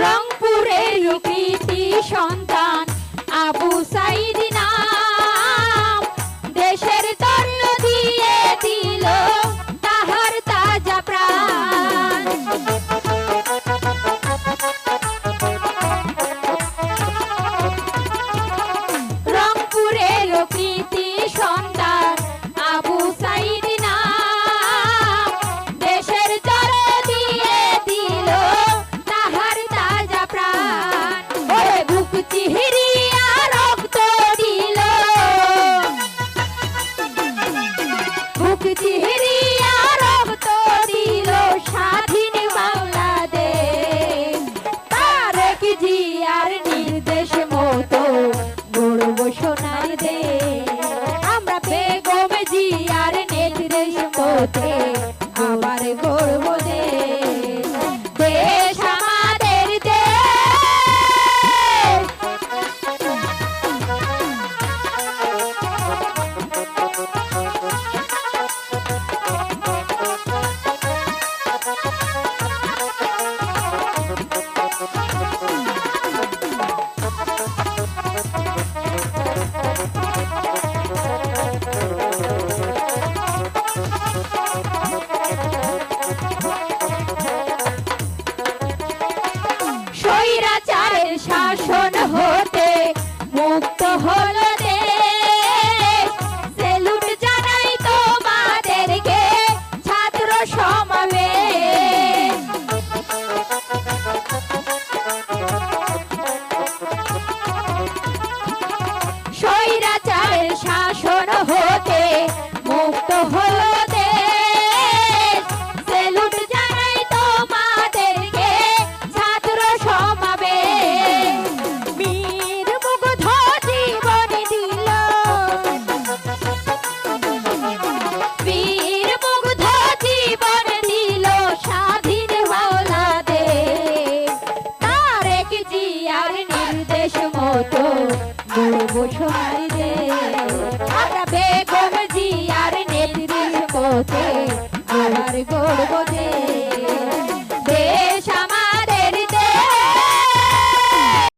রংপুরের কৃতি সন্তান আবু সাইদ নাম, দেশের তন্ন দিয়ে দিল তাহার তাজা প্রাণ। রংপুরের কৃতি সন্তান আবু সাইদ নাম, দেশের তন্ন দিয়ে দিল তাহার তাজা প্রাণ। ওরে বুক চিহিরিয়া রক্ত দিল, বুক চিহিরিয়া রক্ত দিল স্বাধীন বাংলাদেশ। তারেক জিয়ার নির্দেশ মতো গড়ব সোনার দেশ, আমরা বেগম জিয়ার নির্দেশ মতো আবার গড়ব দেশ। দেশ আমাদের দেশ, স্বৈরাচারের শাসন হতে মুক্ত হলো দেশ। সেলুট জানাই তোমাদেরকে ছাত্র সমাবেশ। স্বৈরাচারের শাসন হতে মুক্ত হলো দেশ। সেলুট জানাই তোমাদেরকে ছাত্র সমাবেশ। বীর মুগ্ধ জীবন দিল, বীর মুগ্ধ জীবন দিল স্বাধীন বাংলাদেশ। তারেক জিয়ার নির্দেশ মতো গড়ব সোনার দেশ।